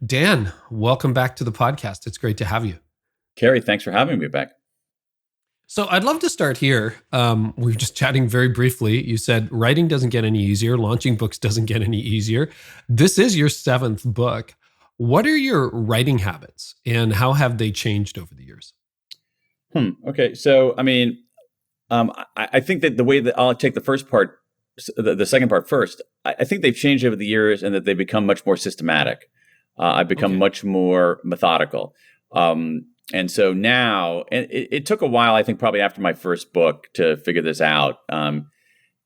Dan, welcome back to the podcast. It's great to have you. Carey, thanks for having me back. So I'd love to start here. We were just chatting very briefly. You said writing doesn't get any easier. Launching books doesn't get any easier. This is your 7th book. What are your writing habits and how have they changed over the years? Okay. So, I think that the way that I'll take the first part, the second part first, I think they've changed over the years and that they've become much more systematic. I've become much more methodical. And so now, and it took a while, I think probably after my first book to figure this out,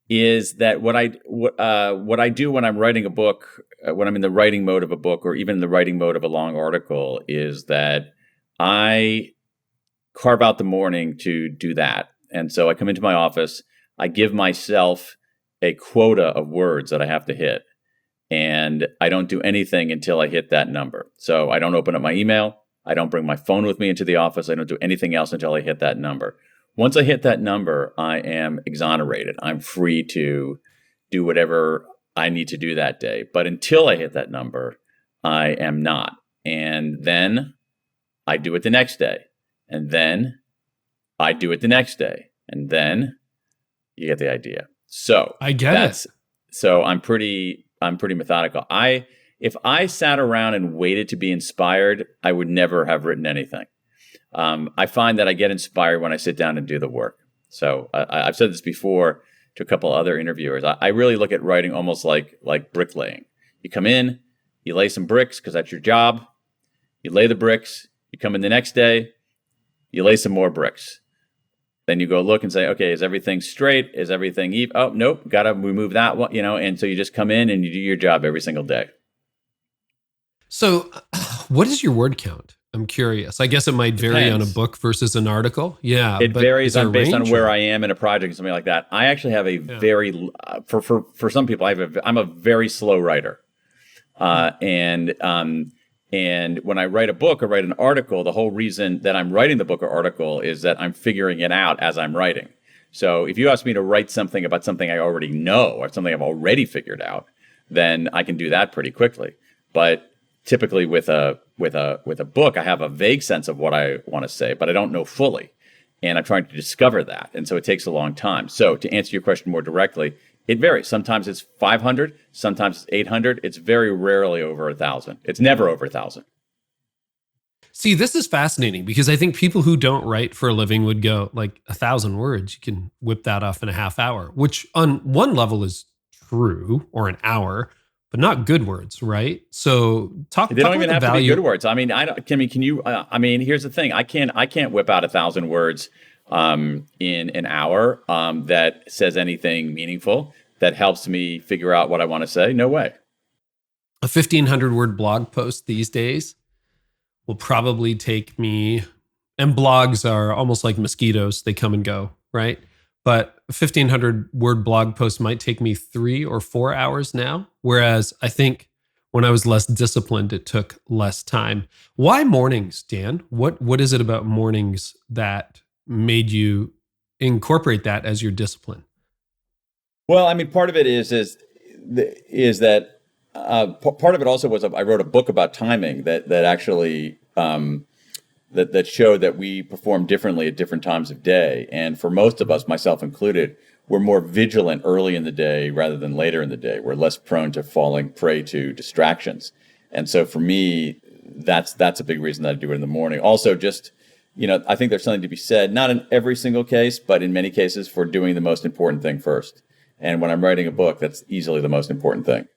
is that what I do when I'm writing a book, when I'm in the writing mode of a book, or even in the writing mode of a long article, is that I carve out the morning to do that. And so I come into my office, I give myself a quota of words that I have to hit, and I don't do anything until I hit that number. So I don't open up my email. I don't bring my phone with me into the office. I don't do anything else until I hit that number. Once I hit that number, I am exonerated. I'm free to do whatever I need to do that day. But until I hit that number, I am not. And then I do it the next day. And then I do it the next day. And then you get the idea. So I get it. So I'm pretty methodical. If I sat around and waited to be inspired, I would never have written anything. I find that I get inspired when I sit down and do the work. So I've said this before to a couple other interviewers. I really look at writing almost like bricklaying. You come in, you lay some bricks because that's your job. You lay the bricks. You come in the next day, you lay some more bricks. Then you go look and say, okay, is everything straight? Is everything even? Oh, nope, got to remove that one, and so you just come in and you do your job every single day. So what is your word count? I'm curious. I guess it might vary on a book versus an article. Yeah. It varies based on where I am in a project or something like that. I actually have a very, for some people, I'm a very slow writer. And when I write a book or write an article, the whole reason that I'm writing the book or article is that I'm figuring it out as I'm writing. So if you ask me to write something about something I already know or something I've already figured out, then I can do that pretty quickly. But typically with a book, I have a vague sense of what I want to say, but I don't know fully. And I'm trying to discover that. And so it takes a long time. So to answer your question more directly, it varies. Sometimes it's 500, sometimes it's 800. It's very rarely over 1,000. It's never over 1,000. See, this is fascinating because I think people who don't write for a living would go like 1,000 words. You can whip that off in a half hour, which on one level is true, or an hour, but not good words, right? So they don't even have to be good words. I mean, can you? Here's the thing. I can't whip out 1,000 words in an hour that says anything meaningful that helps me figure out what I want to say. No way. A 1,500 word blog post these days will probably take me, and blogs are almost like mosquitoes. They come and go, right? But a 1,500 word blog post might take me 3 or 4 hours now. Whereas I think when I was less disciplined, it took less time. Why mornings, Dan? What is it about mornings that made you incorporate that as your discipline? Well, I mean, part of it is that part of it also was I wrote a book about timing that actually that showed that we perform differently at different times of day. And for most of us, myself included, we're more vigilant early in the day rather than later in the day. We're less prone to falling prey to distractions. And so for me, that's a big reason that I do it in the morning. Also, just, I think there's something to be said, not in every single case, but in many cases for doing the most important thing first. And when I'm writing a book, that's easily the most important thing.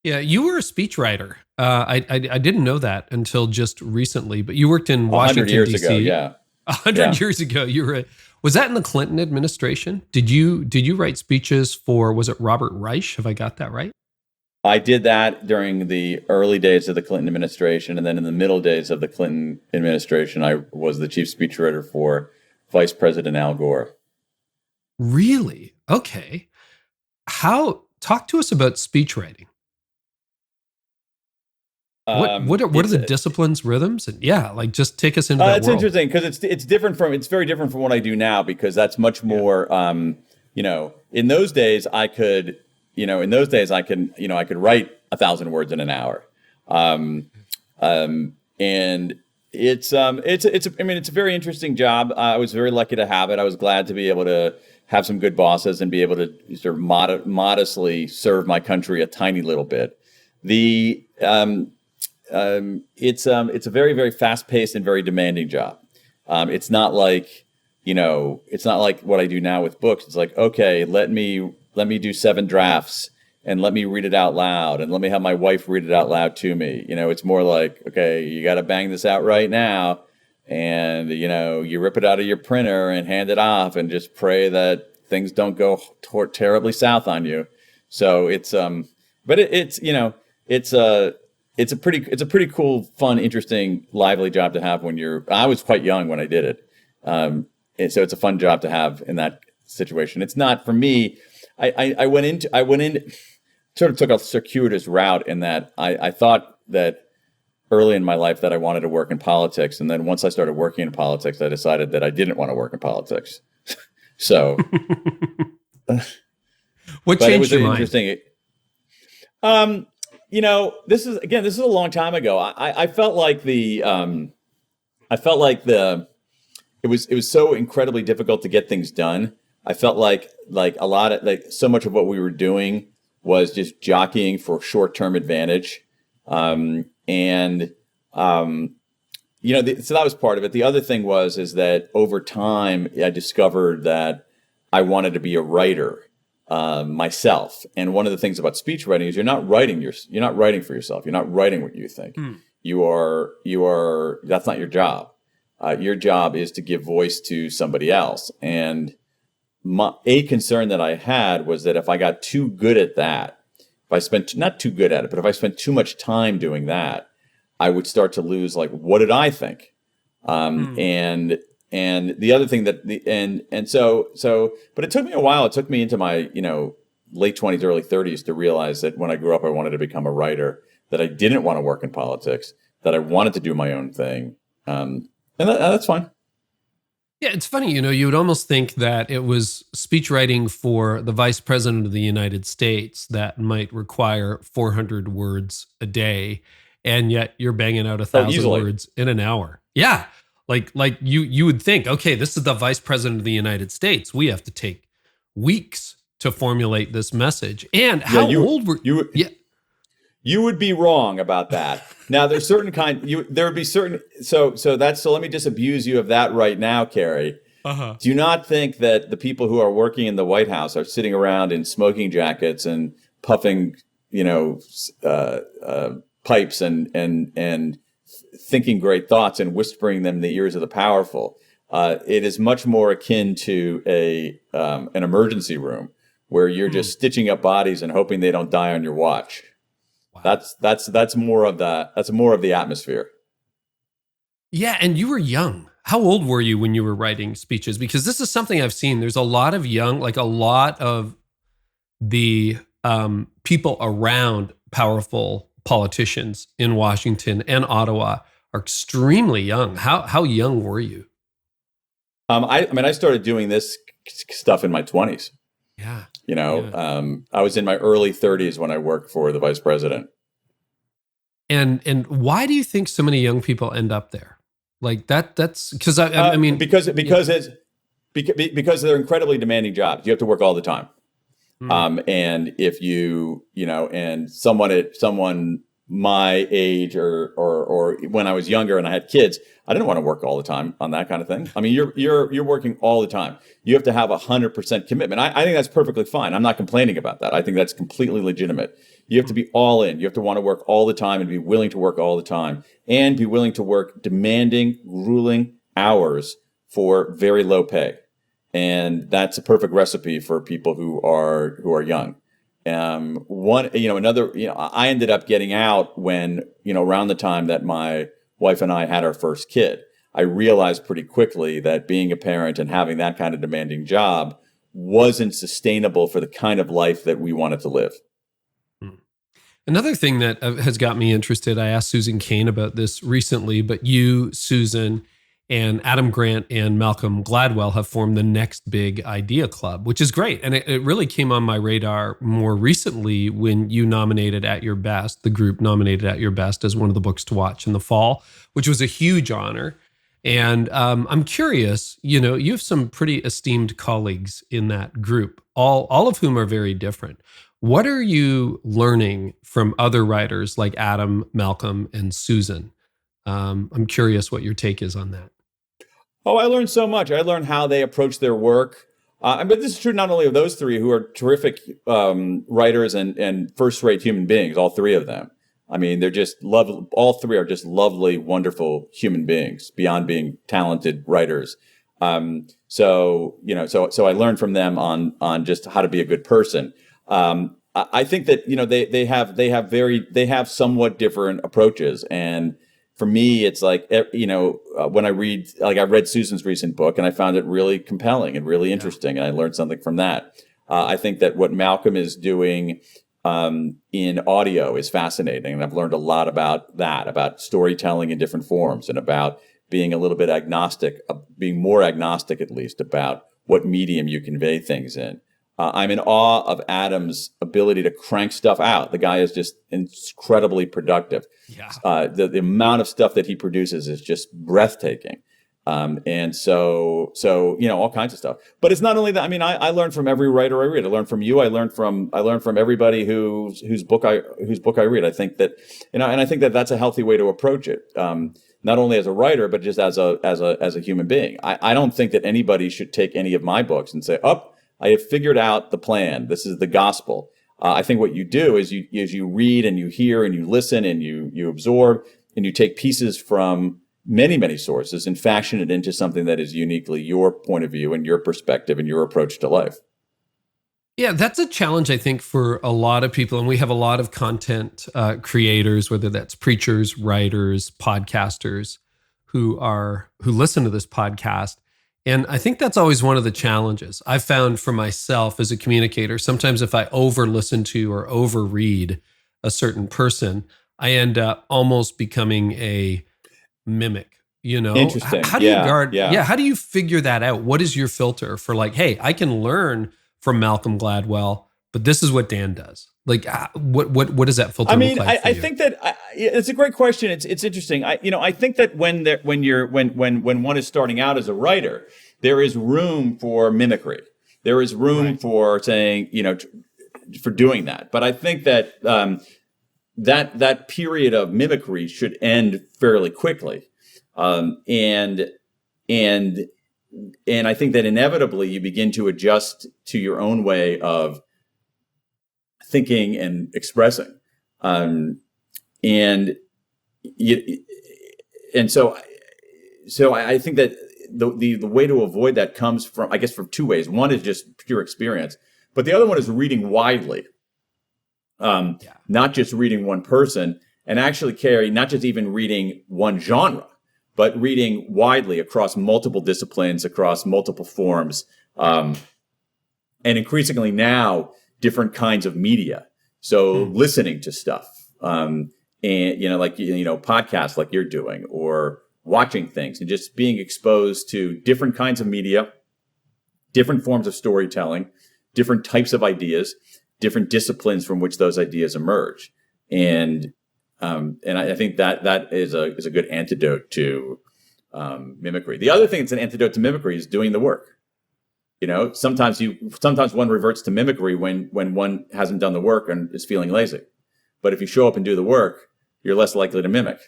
Yeah, you were a speechwriter. I didn't know that until just recently, but you worked in Washington, 100 years D.C. ago, yeah. 100 years ago, you were. Was that in the Clinton administration? Did you write speeches for, was it Robert Reich? Have I got that right? I did that during the early days of the Clinton administration, and then in the middle days of the Clinton administration, I was the chief speechwriter for Vice President Al Gore. Really? Okay. Talk to us about speechwriting. What are the disciplines, rhythms, and just take us into that it's world. Interesting because it's very different from what I do now, because that's much more in those days I could write 1,000 words in an hour. And it's I mean, it's a very interesting job. I was very lucky to have it. I was glad to be able to have some good bosses and be able to sort of modestly serve my country a tiny little bit. It's a very, very fast paced and very demanding job. It's not like, it's not like what I do now with books. It's like, okay, let me do 7 drafts and let me read it out loud and let me have my wife read it out loud to me. It's more like, okay, you got to bang this out right now. And, you rip it out of your printer and hand it off and just pray that things don't go terribly south on you. So it's a pretty cool, fun, interesting, lively job to have I was quite young when I did it. And so it's a fun job to have in that situation. It's not for me. I went in, sort of took a circuitous route in that I thought that early in my life that I wanted to work in politics. And then once I started working in politics, I decided that I didn't want to work in politics. So what changed your mind? Interesting. This is a long time ago. I felt like it was so incredibly difficult to get things done. I felt like a lot of so much of what we were doing was just jockeying for short-term advantage. So that was part of it. The other thing is that over time I discovered that I wanted to be a writer myself. And one of the things about speech writing is you're not writing for yourself. You're not writing what you think. You are. That's not your job. Your job is to give voice to somebody else. And a concern that I had was that if I got too good at that, if I spent not too good at it, but if I spent too much time doing that, I would start to lose what did I think? And the other thing but it took me a while. It took me into my, late 20s, early 30s to realize that when I grew up, I wanted to become a writer, that I didn't want to work in politics, that I wanted to do my own thing. And that's fine. Yeah, it's funny, you would almost think that it was speech writing for the Vice President of the United States that might require 400 words a day, and yet you're banging out 1,000 words in an hour. Yeah, like you would think, okay, this is the Vice President of the United States. We have to take weeks to formulate this message. And how old were you? Yeah. You would be wrong about that. Now, there's certain there would be certain. So let me disabuse you of that right now, Carey. Uh-huh. Do you not think that the people who are working in the White House are sitting around in smoking jackets and puffing, pipes and thinking great thoughts and whispering them in the ears of the powerful? It is much more akin to an emergency room where you're just stitching up bodies and hoping they don't die on your watch. Wow. That's more of the atmosphere. Yeah, and you were young. How old were you when you were writing speeches? Because this is something I've seen. There's a lot of a lot of the people around powerful politicians in Washington and Ottawa are extremely young. How young were you? I started doing this stuff in my 20s. Yeah. I was in my early 30s when I worked for the vice president. And why do you think so many young people end up there? Like that's because because they're incredibly demanding jobs. You have to work all the time. And if and someone my age or when I was younger and I had kids, I didn't want to work all the time on that kind of thing. I mean, you're working all the time. You have to have 100% commitment. I think that's perfectly fine. I'm not complaining about that. I think that's completely legitimate. You have to be all in. You have to want to work all the time and be willing to work all the time and be willing to work demanding, grueling hours for very low pay. And that's a perfect recipe for people who are young. I ended up getting out when, around the time that my wife and I had our first kid. I realized pretty quickly that being a parent and having that kind of demanding job wasn't sustainable for the kind of life that we wanted to live. Another thing that has got me interested, I asked Susan Cain about this recently, but you, Susan, And Adam Grant and Malcolm Gladwell have formed the Next Big Idea Club, which is great. And it really came on my radar more recently when you nominated At Your Best, the group nominated At Your Best as one of the books to watch in the fall, which was a huge honor. And I'm curious, you have some pretty esteemed colleagues in that group, all of whom are very different. What are you learning from other writers like Adam, Malcolm, and Susan? I'm curious what your take is on that. Oh, I learned so much. I learned how they approach their work. But this is true not only of those three who are terrific writers and first-rate human beings, all three of them. I mean, they're just lovely. All three are just lovely, wonderful human beings beyond being talented writers. So I learned from them on just how to be a good person. I think that they have somewhat different approaches, and for me, it's like, when I read Susan's recent book and I found it really compelling and really interesting, and I learned something from that. I think that what Malcolm is doing in audio is fascinating, and I've learned a lot about that, about storytelling in different forms, and about being a little bit agnostic, being more agnostic at least about what medium you convey things in. I'm in awe of Adam's ability to crank stuff out. The guy is just incredibly productive. Yeah. The amount of stuff that he produces is just breathtaking. And so all kinds of stuff. But it's not only that. I mean, I learn from every writer I read. I learn from you. I learn from everybody whose book I read. I think that, and I think that that's a healthy way to approach it. Not only as a writer, but just as a human being. I don't think that anybody should take any of my books and say, I have figured out the plan. This is the gospel. I think what you do is you read and you hear and you listen and you absorb and you take pieces from many, many sources and fashion it into something that is uniquely your point of view and your perspective and your approach to life. Yeah, that's a challenge, I think, for a lot of people. And we have a lot of content creators, whether that's preachers, writers, podcasters, who listen to this podcast. And I think that's always one of the challenges I've found for myself as a communicator. Sometimes if I over listen to or over read a certain person, I end up almost becoming a mimic, Interesting. How do you guard? Yeah. How do you figure that out? What is your filter for like, hey, I can learn from Malcolm Gladwell, but this is what Dan does. Like, what does that filter look like? I think that it's a great question. It's interesting. I think that when one is starting out as a writer, there is room for mimicry. There is room for saying, for doing that. But I think that that period of mimicry should end fairly quickly, and I think that inevitably you begin to adjust to your own way of thinking and expressing, and so I think that the way to avoid that comes from two ways. One is just pure experience, but the other one is reading widely, not just reading one person, and actually, Carey, not just even reading one genre, but reading widely across multiple disciplines, across multiple forms, and increasingly now, different kinds of media. So listening to stuff, and podcasts like you're doing, or watching things, and just being exposed to different kinds of media, different forms of storytelling, different types of ideas, different disciplines from which those ideas emerge. And I think that is a good antidote to mimicry. The other thing that's an antidote to mimicry is doing the work. Sometimes one reverts to mimicry when one hasn't done the work and is feeling lazy. But if you show up and do the work, you're less likely to mimic.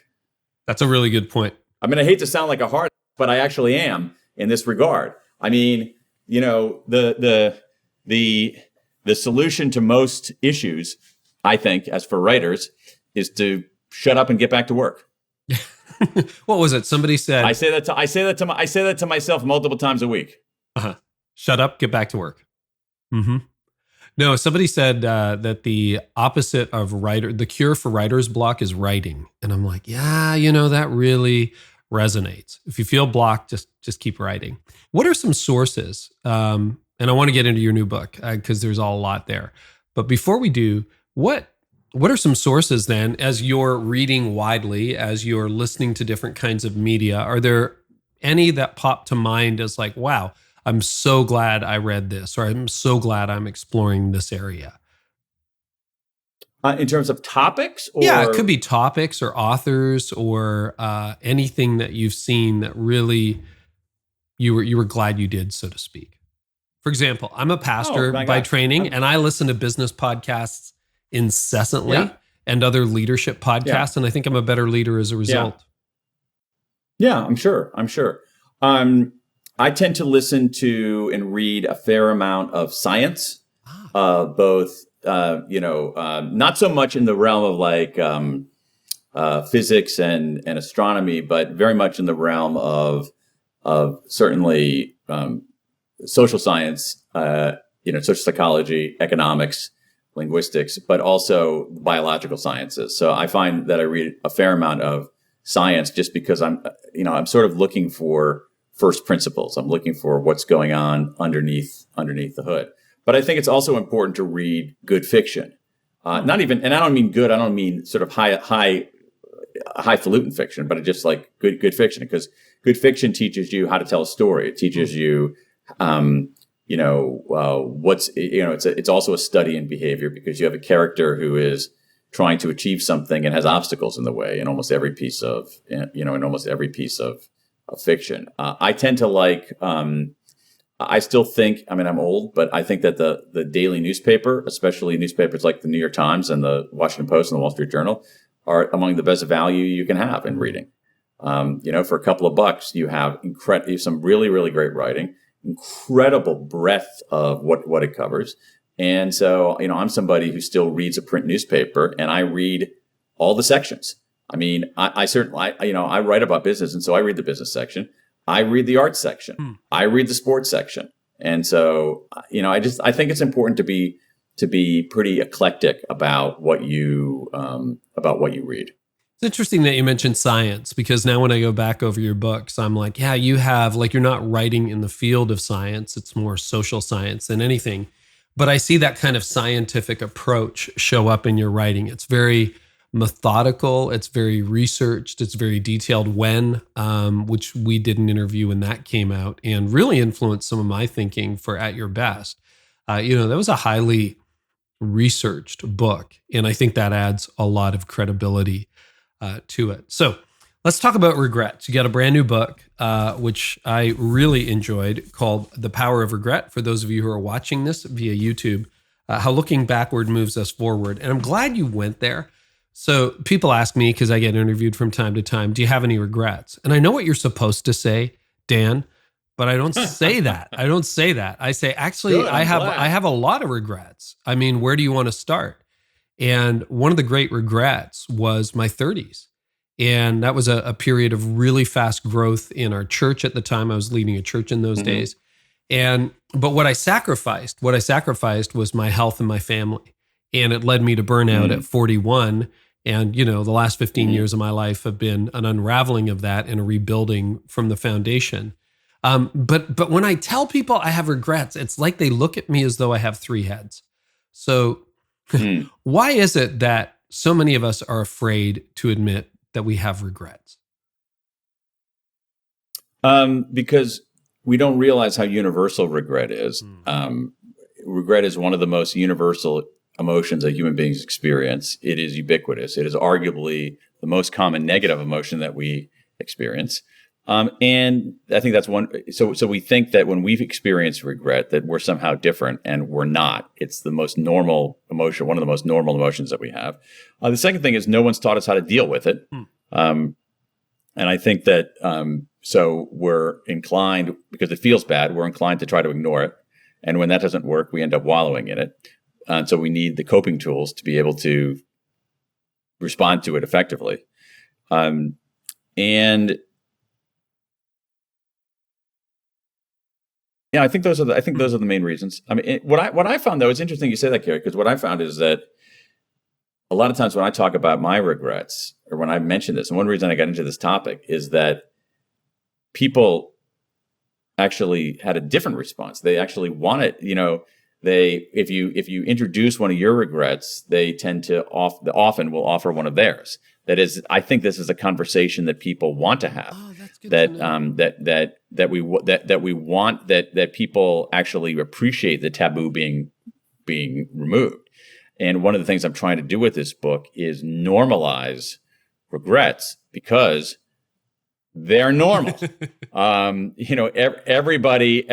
That's a really good point. I mean, I hate to sound like a hard, but I actually am in this regard. I mean, the solution to most issues, I think, as for writers, is to shut up and get back to work. What was it? Somebody said. I say that to myself multiple times a week. Shut up, get back to work. Mm-hmm. No, somebody said that the opposite of the cure for writer's block is writing. And I'm like, yeah, that really resonates. If you feel blocked, just keep writing. What are some sources? And I want to get into your new book because there's a lot there. But before we do, what are some sources then, as you're reading widely, as you're listening to different kinds of media? Are there any that pop to mind as like, wow, I'm so glad I read this, or I'm so glad I'm exploring this area? In terms of topics, or Yeah, it could be topics or authors or anything that you've seen that really you were glad you did, so to speak. For example, I'm a pastor my by gosh. training, and I listen to business podcasts incessantly Yeah. and other leadership podcasts, and I think I'm a better leader as a result. Yeah, I'm sure. I tend to listen to and read a fair amount of science, both, not so much in the realm of like physics and astronomy, but very much in the realm of certainly social science, social psychology, economics, linguistics, but also biological sciences. So I find that I read a fair amount of science just because I'm sort of looking for first principles. I'm looking for what's going on underneath the hood. But I think it's also important to read good fiction. Not even, and I don't mean good. I don't mean sort of highfalutin fiction, but just like good fiction, because good fiction teaches you how to tell a story. It teaches you, it's also a study in behavior, because you have a character who is trying to achieve something and has obstacles in the way in almost every piece of fiction. I tend to like. I still think, I'm old, but I think that the daily newspaper, especially newspapers like the New York Times and the Washington Post and the Wall Street Journal, are among the best value you can have in reading. For a couple of bucks, you have some really, really great writing, incredible breadth of what it covers. And so, I'm somebody who still reads a print newspaper, and I read all the sections. I certainly, I write about business, and so I read the business section. I read the arts section. I read the sports section. And so, I think it's important to be pretty eclectic about what you read. It's interesting that you mentioned science, because now when I go back over your books, I'm like, yeah, you have, like, you're not writing in the field of science. It's more social science than anything. But I see that kind of scientific approach show up in your writing. It's very methodical. It's very researched. It's very detailed. Which we did an interview when that came out and really influenced some of my thinking for At Your Best. That was a highly researched book. And I think that adds a lot of credibility to it. So let's talk about regrets. You got a brand new book, which I really enjoyed, called The Power of Regret. For those of you who are watching this via YouTube, how looking backward moves us forward. And I'm glad you went there. So people ask me, because I get interviewed from time to time, do you have any regrets? And I know what you're supposed to say, Dan, but I don't say that. I say, actually, Good, I have a lot of regrets. Where do you want to start? And one of the great regrets was my 30s. And that was a period of really fast growth in our church at the time. I was leading a church in those days. But what I sacrificed was my health and my family. And it led me to burnout at 41. And, the last 15 years of my life have been an unraveling of that and a rebuilding from the foundation. But when I tell people I have regrets, it's like they look at me as though I have three heads. So why is it that so many of us are afraid to admit that we have regrets? Because we don't realize how universal regret is. Regret is one of the most universal emotions that human beings experience. It is ubiquitous. It is arguably the most common negative emotion that we experience. And I think that's one. So we think that when we've experienced regret, that we're somehow different, and we're not. It's the most normal emotion, one of the most normal emotions that we have. The second thing is no one's taught us how to deal with it. And I think that so we're inclined, because it feels bad, we're inclined to try to ignore it. And when that doesn't work, we end up wallowing in it. And so we need the coping tools to be able to respond to it effectively. And yeah, I think those are the main reasons. What I found, though, it's interesting you say that, Carey, because what I found is that a lot of times when I talk about my regrets, or when I mention this, and one reason I got into this topic is that people actually had a different response. They actually wanted, if you introduce one of your regrets, they tend to often will offer one of theirs. That is, I think this is a conversation that people want to have. Oh, that's that we want that people actually appreciate the taboo being removed. And one of the things I'm trying to do with this book is normalize regrets because they're normal. Everybody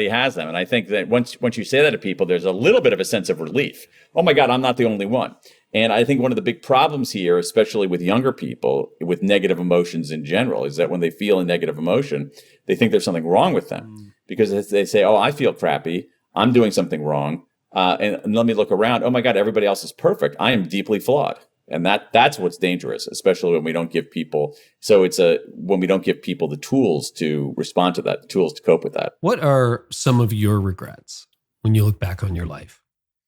has them. And I think that once you say that to people, there's a little bit of a sense of relief. Oh my God, I'm not the only one. And I think one of the big problems here, especially with younger people, with negative emotions in general, is that when they feel a negative emotion, they think there's something wrong with them because they say, oh, I feel crappy. I'm doing something wrong. And let me look around. Oh my God, everybody else is perfect. I am deeply flawed. And that's what's dangerous, especially when we don't give people. When we don't give people the tools to respond to that, the tools to cope with that. What are some of your regrets when you look back on your life?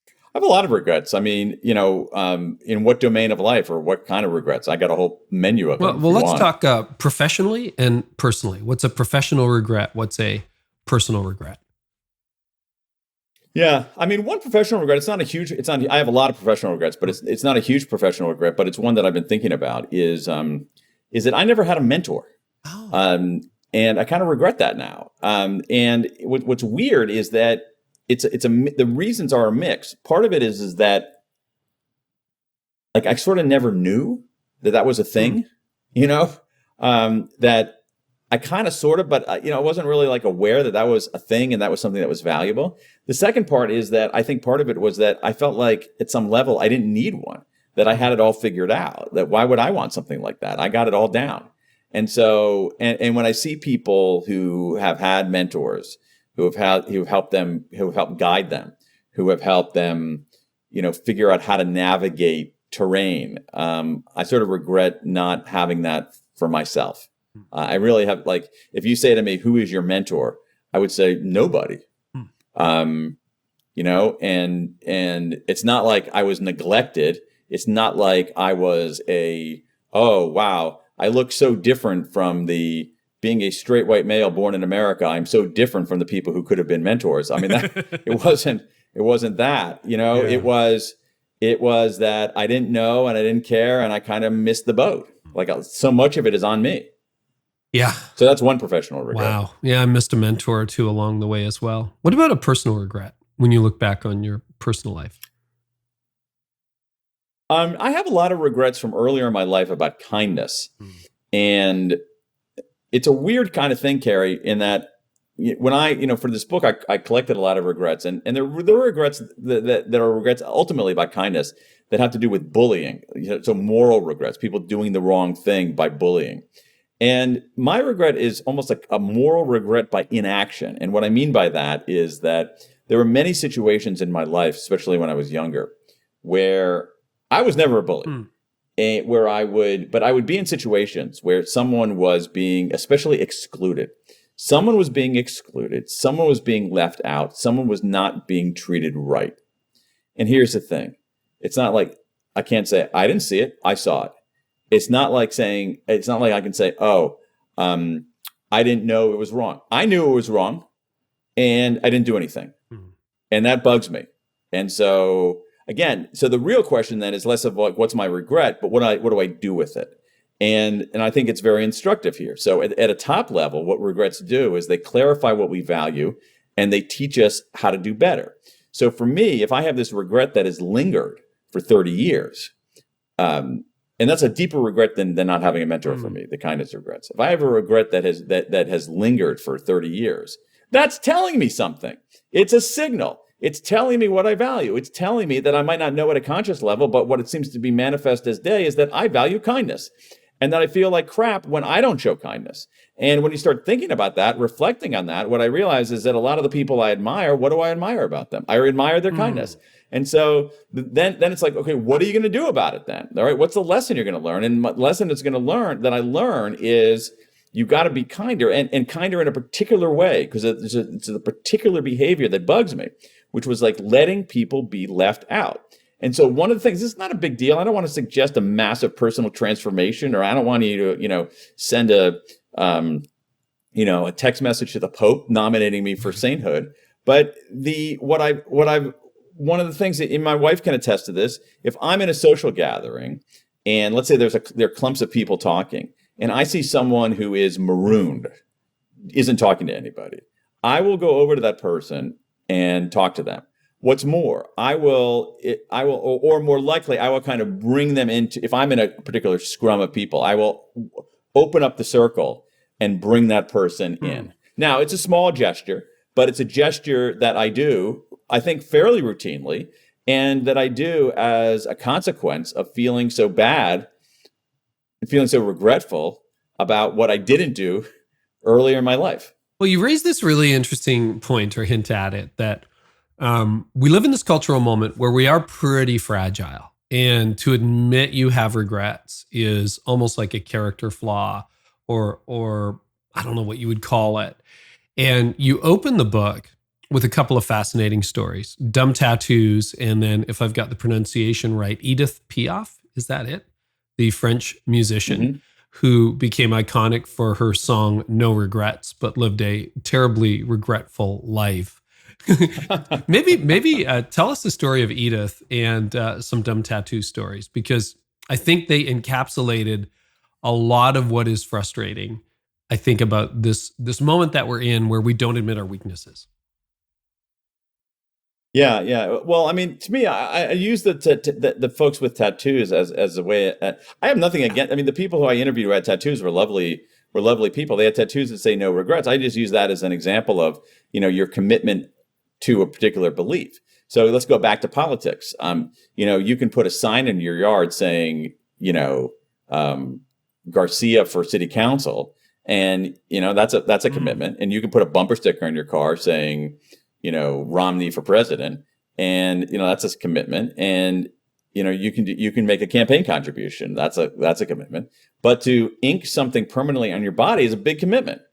I have a lot of regrets. I mean, in what domain of life or what kind of regrets? I got a whole menu of them. Well, let's talk professionally and personally. What's a professional regret? What's a personal regret? Yeah, I mean, one professional regret. I have a lot of professional regrets, but it's not a huge professional regret. But it's one that I've been thinking about. Is that I never had a mentor, and I kind of regret that now. And what's weird is that the reasons are a mix. Part of it is that like I sort of never knew that was a thing, that. I kind of sort of, but I wasn't really like aware that was a thing and that was something that was valuable. The second part is that I think part of it was that I felt like at some level I didn't need one, that I had it all figured out, that why would I want something like that? I got it all down. And so, and when I see people who have had mentors, who have helped guide them, who have helped them, figure out how to navigate terrain, I sort of regret not having that for myself. I really have, like, if you say to me, who is your mentor? I would say nobody. And it's not like I was neglected. It's not like I was oh, wow, I look so different from being a straight white male born in America. I'm so different from the people who could have been mentors. I mean, it wasn't that, Yeah. It was that I didn't know and I didn't care and I kind of missed the boat. Like so much of it is on me. Yeah. So that's one professional regret. Wow. Yeah, I missed a mentor or two along the way as well. What about a personal regret when you look back on your personal life? I have a lot of regrets from earlier in my life about kindness. And it's a weird kind of thing, Carey, in that when for this book, I collected a lot of regrets. And there were regrets that are regrets ultimately about kindness that have to do with bullying. So moral regrets, people doing the wrong thing by bullying. And my regret is almost like a moral regret by inaction. And what I mean by that is that there were many situations in my life, especially when I was younger, where I was never a bully. But I would be in situations where someone was being especially excluded. Someone was being excluded. Someone was being left out. Someone was not being treated right. And here's the thing. It's not like I can't say, I didn't see it. I saw it. It's not like I can say, I didn't know it was wrong. I knew it was wrong and I didn't do anything. And that bugs me. And so again, the real question then is less of like, what's my regret, but what do I do with it? And I think it's very instructive here. So at a top level, what regrets do is they clarify what we value and they teach us how to do better. So for me, if I have this regret that has lingered for 30 years, and that's a deeper regret than not having a mentor for me, the kindness regrets. If I have a regret that has lingered for 30 years, that's telling me something. It's a signal. It's telling me what I value. It's telling me that I might not know at a conscious level, but what it seems to be manifest as day is that I value kindness and that I feel like crap when I don't show kindness. And when you start thinking about that, reflecting on that, what I realize is that a lot of the people I admire, what do I admire about them? I admire their kindness. And so then it's like, okay, what are you going to do about it then? All right, what's the lesson you're going to learn? And the lesson I learn is you got to be kinder and kinder in a particular way, because it's a particular behavior that bugs me, which was like letting people be left out. And so one of the things, this is not a big deal. I don't want to suggest a massive personal transformation, or I don't want you to, send a text message to the Pope nominating me for sainthood. But one of the things that, and my wife can attest to this, if I'm in a social gathering and let's say there are clumps of people talking and I see someone who is marooned, isn't talking to anybody, I will go over to that person and talk to them. What's more, or more likely, I will kind of bring them into, if I'm in a particular scrum of people, I will open up the circle and bring that person in. Now, it's a small gesture, but it's a gesture that I do, I think, fairly routinely, and that I do as a consequence of feeling so bad and feeling so regretful about what I didn't do earlier in my life. Well, you raised this really interesting point, or hint at it, that we live in this cultural moment where we are pretty fragile. And to admit you have regrets is almost like a character flaw, or I don't know what you would call it. And you open the book with a couple of fascinating stories, Dumb Tattoos, and then, if I've got the pronunciation right, Edith Piaf, is that it? The French musician who became iconic for her song No Regrets, but lived a terribly regretful life. maybe tell us the story of Edith and some Dumb Tattoo stories, because I think they encapsulated a lot of what is frustrating, I think, about this moment that we're in where we don't admit our weaknesses. Yeah. Well, I mean, to me, I use the folks with tattoos as a way. I have nothing against. I mean, the people who I interviewed who had tattoos were lovely people. They had tattoos that say no regrets. I just use that as an example of, your commitment to a particular belief. So let's go back to politics. You can put a sign in your yard saying, Garcia for city council, and that's a commitment. And you can put a bumper sticker in your car saying, Romney for president, and that's a commitment. And you can make a campaign contribution. That's a commitment. But to ink something permanently on your body is a big commitment.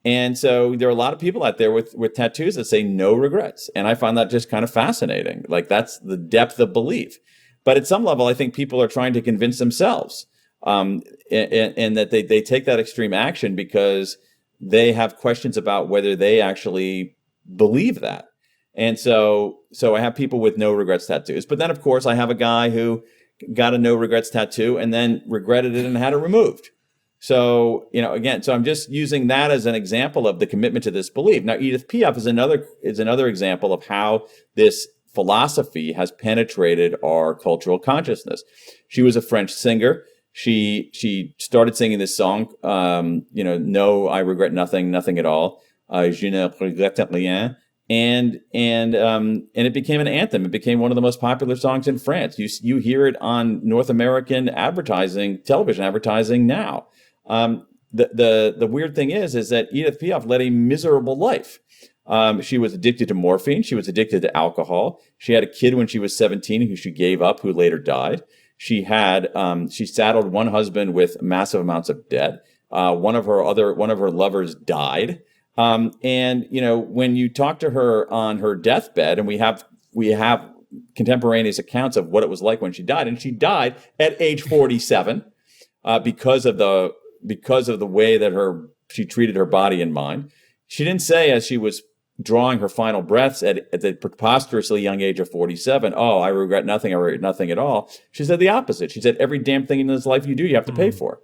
And so there are a lot of people out there with tattoos that say no regrets, and I find that just kind of fascinating. Like, that's the depth of belief. But at some level, I think people are trying to convince themselves, and that they take that extreme action because they have questions about whether they actually believe that. And so I have people with no regrets tattoos. But then, of course, I have a guy who got a no regrets tattoo and then regretted it and had it removed. So, so I'm just using that as an example of the commitment to this belief. Now, Edith Piaf is another example of how this philosophy has penetrated our cultural consciousness. She was a French singer. She started singing this song, No, I regret nothing, nothing at all. Je ne regrette rien. And it became an anthem. It became one of the most popular songs in France. You hear it on North American television advertising now. The weird thing is that Edith Piaf led a miserable life. She was addicted to morphine. She was addicted to alcohol. She had a kid when she was 17 who she gave up, who later died. She saddled one husband with massive amounts of debt. One of her lovers died. And when you talk to her on her deathbed, and we have contemporaneous accounts of what it was like when she died, and she died at age 47 because of the way that she treated her body and mind. She didn't say, as she was drawing her final breaths at the preposterously young age of 47, oh, I regret nothing, I regret nothing at all. She said the opposite. She said, every damn thing in this life you do, you have to pay for.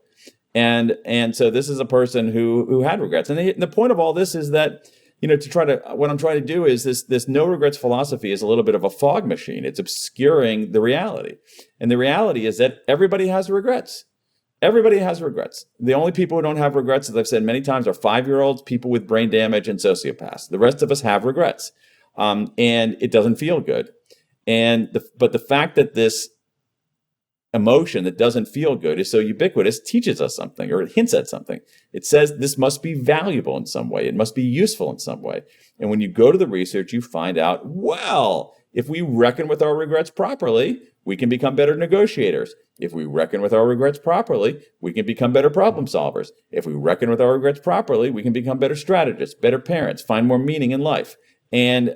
And so this is a person who had regrets. And the point of all this is that, what I'm trying to do is this no regrets philosophy is a little bit of a fog machine. It's obscuring the reality. And the reality is that everybody has regrets. Everybody has regrets. The only people who don't have regrets, as I've said many times, are 5-year-olds, people with brain damage, and sociopaths. The rest of us have regrets. And it doesn't feel good. But the fact that this emotion that doesn't feel good is so ubiquitous teaches us something, or it hints at something. It says this must be valuable in some way. It must be useful in some way. And when you go to the research, you find out, well, if we reckon with our regrets properly, we can become better negotiators. If we reckon with our regrets properly, we can become better problem solvers. If we reckon with our regrets properly, we can become better strategists, better parents, find more meaning in life. And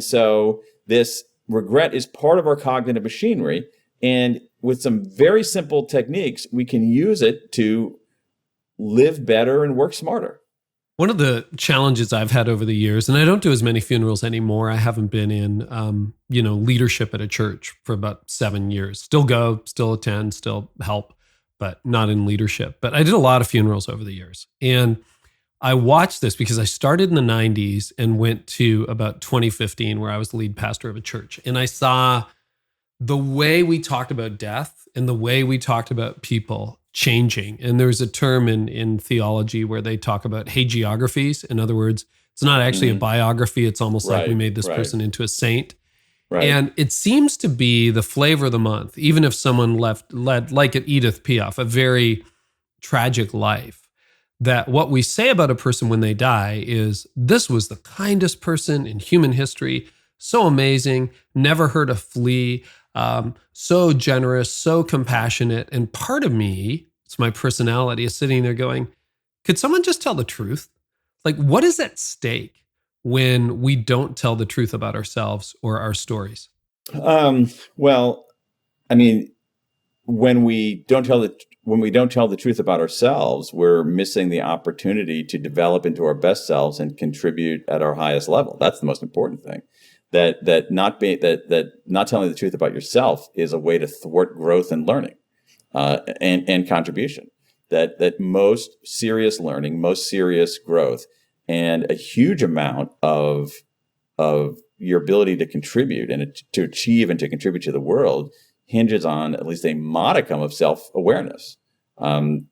so this regret is part of our cognitive machinery. And with some very simple techniques, we can use it to live better and work smarter. One of the challenges I've had over the years, and I don't do as many funerals anymore. I haven't been in, leadership at a church for about 7 years. Still go, still attend, still help. but not in leadership. But I did a lot of funerals over the years. And I watched this because I started in the 90s and went to about 2015 where I was the lead pastor of a church. And I saw the way we talked about death and the way we talked about people changing. And there's a term in theology where they talk about hagiographies. In other words, it's not actually a biography. It's almost like we made this person into a saint. Right. And it seems to be the flavor of the month, even if someone led like at Edith Piaf, a very tragic life, that what we say about a person when they die is, this was the kindest person in human history, so amazing, never hurt a flea, so generous, so compassionate. And part of me, it's my personality, is sitting there going, could someone just tell the truth? Like, what is at stake when we don't tell the truth about ourselves or our stories? Well, I mean, when we don't tell the truth about ourselves, we're missing the opportunity to develop into our best selves and contribute at our highest level. That's the most important thing. That not telling the truth about yourself is a way to thwart growth and learning, and contribution. That most serious learning, most serious growth, and a huge amount of your ability to contribute and to achieve and to contribute to the world hinges on at least a modicum of self-awareness. And,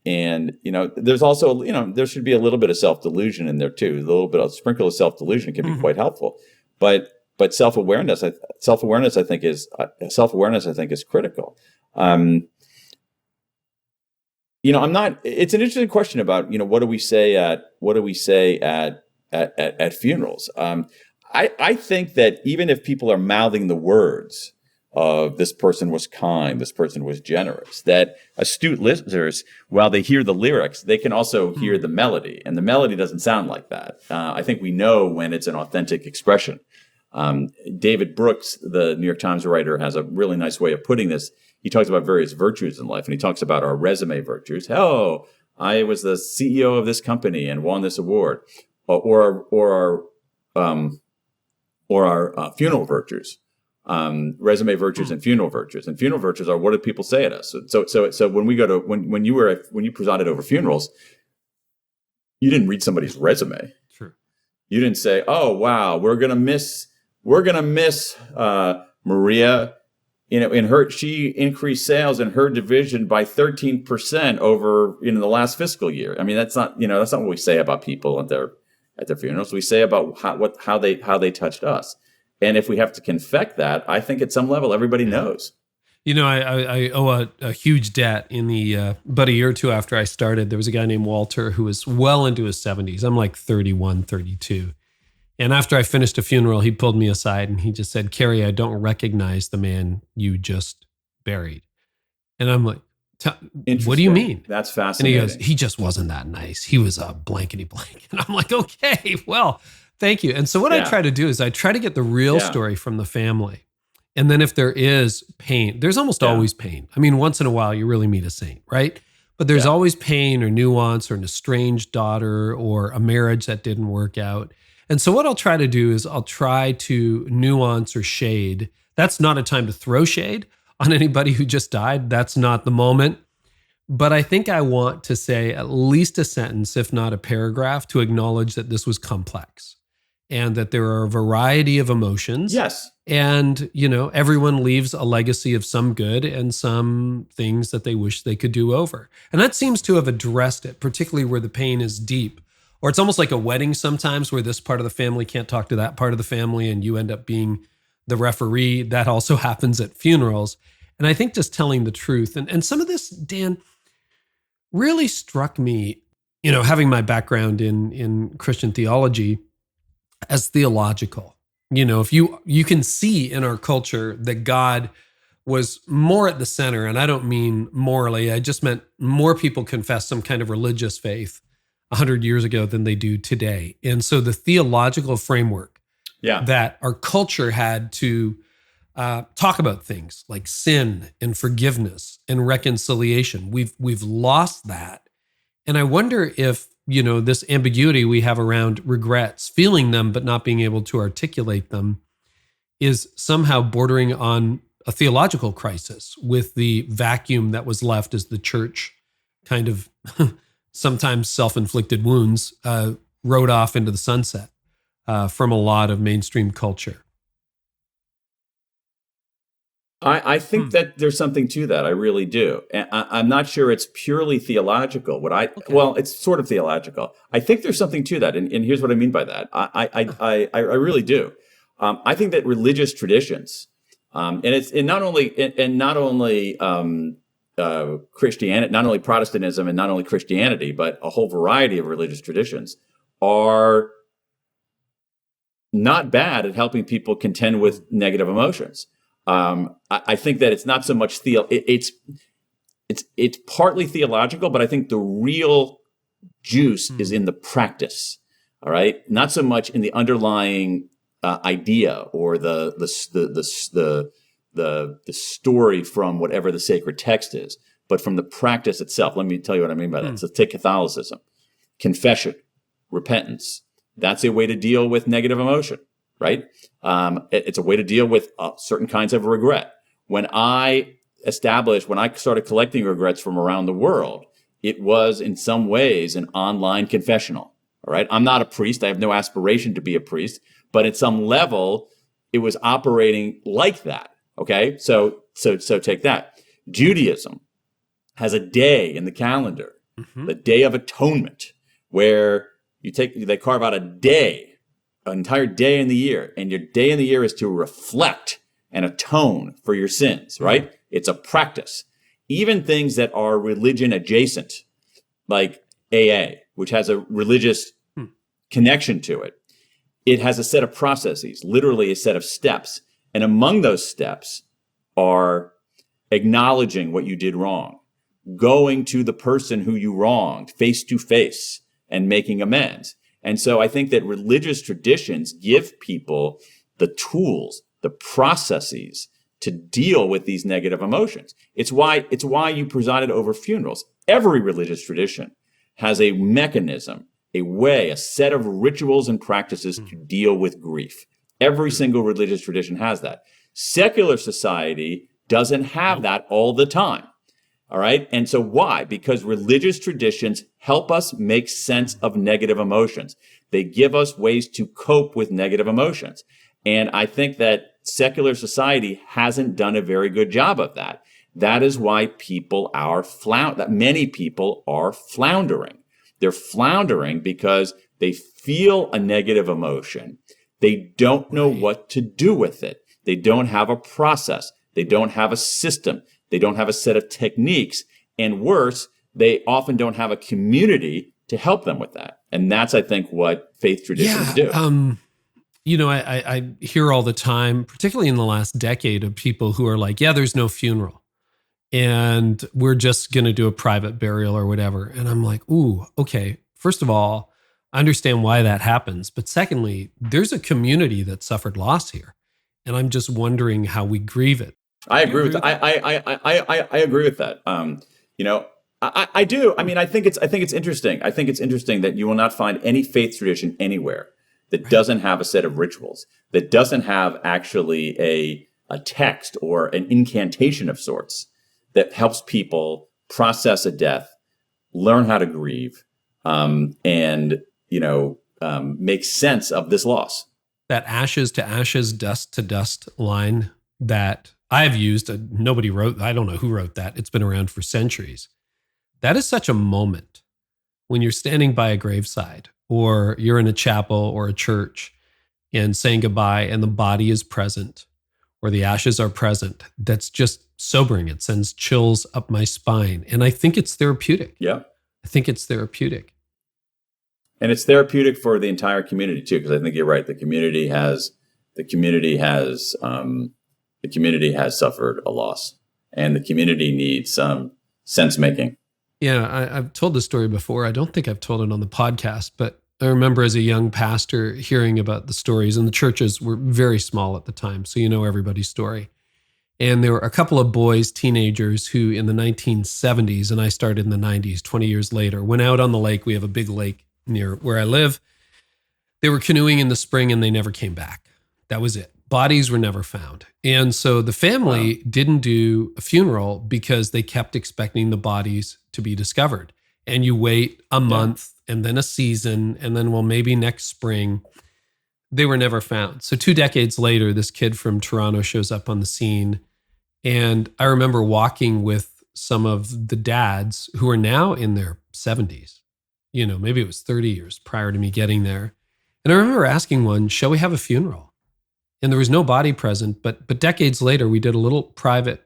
there's also, there should be a little bit of self-delusion in there too. A little bit of sprinkle of self-delusion can be quite helpful. But self-awareness, I think is critical. It's an interesting question about, what do we say at funerals? I think that even if people are mouthing the words of this person was kind, this person was generous, that astute listeners, while they hear the lyrics, they can also hear the melody, and the melody doesn't sound like that. I think we know when it's an authentic expression. David Brooks, the New York Times writer, has a really nice way of putting this. He talks about various virtues in life, and he talks about our resume virtues. Oh, I was the CEO of this company and won this award, or our funeral virtues, resume virtues and funeral virtues. And funeral virtues are, what do people say at us? So when you presided over funerals, you didn't read somebody's resume. True. You didn't say, "Oh wow, we're gonna miss Maria. She increased sales in her division by 13% over the last fiscal year." I mean, that's not what we say about people at their funerals. We say about how they touched us. And if we have to confect that, I think at some level everybody knows. I owe a huge debt. In the about a year or two after I started, there was a guy named Walter who was well into his 70s. I'm like 31, 32. And after I finished a funeral, he pulled me aside and he just said, "Carey, I don't recognize the man you just buried." And I'm like, "What do you mean?" That's fascinating. And he goes, "He just wasn't that nice. He was a blankety blank." And I'm like, "Okay, well, thank you." And so what I try to do is I try to get the real story from the family. And then if there is pain, there's almost always pain. I mean, once in a while, you really meet a saint, right? But there's always pain or nuance or an estranged daughter or a marriage that didn't work out. And so what I'll try to do is I'll try to nuance or shade. That's not a time to throw shade on anybody who just died. That's not the moment. But I think I want to say at least a sentence, if not a paragraph, to acknowledge that this was complex and that there are a variety of emotions. Yes. And, everyone leaves a legacy of some good and some things that they wish they could do over. And that seems to have addressed it, particularly where the pain is deep. Or it's almost like a wedding sometimes where this part of the family can't talk to that part of the family and you end up being the referee. That also happens at funerals. And I think just telling the truth. And some of this, Dan, really struck me, having my background in Christian theology, as theological. If you can see in our culture that God was more at the center, and I don't mean morally, I just meant more people confess some kind of religious faith 100 years ago than they do today. And so the theological framework that our culture had to talk about things like sin and forgiveness and reconciliation, we've lost that. And I wonder if, this ambiguity we have around regrets, feeling them but not being able to articulate them, is somehow bordering on a theological crisis with the vacuum that was left as the church kind of sometimes self-inflicted wounds rode off into the sunset from a lot of mainstream culture. I think that there's something to that. I really do. And I'm not sure it's purely theological. Well, it's sort of theological. I think there's something to that. And here's what I mean by that. I really do. I think that religious traditions, and not only Christianity, not only Protestantism and not only Christianity, but a whole variety of religious traditions are not bad at helping people contend with negative emotions. I think that it's not so much it's partly theological, but I think the real juice is in the practice. All right, not so much in the underlying idea or the story from whatever the sacred text is, but from the practice itself. Let me tell you what I mean by that. So take Catholicism, confession, repentance. That's a way to deal with negative emotion. Right? It's a way to deal with certain kinds of regret. When I started collecting regrets from around the world, it was in some ways an online confessional. All right. I'm not a priest. I have no aspiration to be a priest, but at some level, it was operating like that. Okay. So take that. Judaism has a day in the calendar, the Day of Atonement, where they carve out an entire day in the year, and your day in the year is to reflect and atone for your sins, right? It's a practice. Even things that are religion adjacent, like AA, which has a religious connection to it, it has a set of processes, literally a set of steps. And among those steps are acknowledging what you did wrong, going to the person who you wronged face to face and making amends. And so I think that religious traditions give people the tools, the processes to deal with these negative emotions. It's why you presided over funerals. Every religious tradition has a mechanism, a way, a set of rituals and practices to deal with grief. Every single religious tradition has that. Secular society doesn't have that all the time. All right. And so why? Because religious traditions help us make sense of negative emotions. They give us ways to cope with negative emotions. And I think that secular society hasn't done a very good job of that. That is why many people are floundering. They're floundering because they feel a negative emotion. They don't know what to do with it. They don't have a process. They don't have a system. They don't have a set of techniques. And worse, they often don't have a community to help them with that. And that's, I think, what faith traditions do. I hear all the time, particularly in the last decade, of people who are like, yeah, there's no funeral and we're just going to do a private burial or whatever. And I'm like, ooh, okay. First of all, I understand why that happens. But secondly, there's a community that suffered loss here. And I'm just wondering how we grieve it. I agree with that. I agree with that. I do. I mean, I think it's interesting. I think it's interesting that you will not find any faith tradition anywhere that doesn't have a set of rituals, that doesn't have actually a text or an incantation of sorts that helps people process a death, learn how to grieve, and make sense of this loss. That ashes to ashes, dust to dust line that I've used, nobody wrote, I don't know who wrote that. It's been around for centuries. That is such a moment when you're standing by a graveside or you're in a chapel or a church and saying goodbye and the body is present or the ashes are present. That's just sobering. It sends chills up my spine. And I think it's therapeutic. Yeah. I think it's therapeutic. And it's therapeutic for the entire community too, because I think you're right. The community has suffered a loss, and the community needs some sense making. Yeah, I've told this story before. I don't think I've told it on the podcast, but I remember as a young pastor hearing about the stories, and the churches were very small at the time, so you know everybody's story. And there were a couple of boys, teenagers, who in the 1970s, and I started in the 90s, 20 years later, went out on the lake. We have a big lake near where I live. They were canoeing in the spring, and they never came back. That was it. Bodies were never found. And so the family didn't do a funeral because they kept expecting the bodies to be discovered. And you wait a month and then a season and then, well, maybe next spring. They were never found. So 2 decades later, this kid from Toronto shows up on the scene. And I remember walking with some of the dads who are now in their 70s. Maybe it was 30 years prior to me getting there. And I remember asking one, shall we have a funeral? And there was no body present, but decades later, we did a little private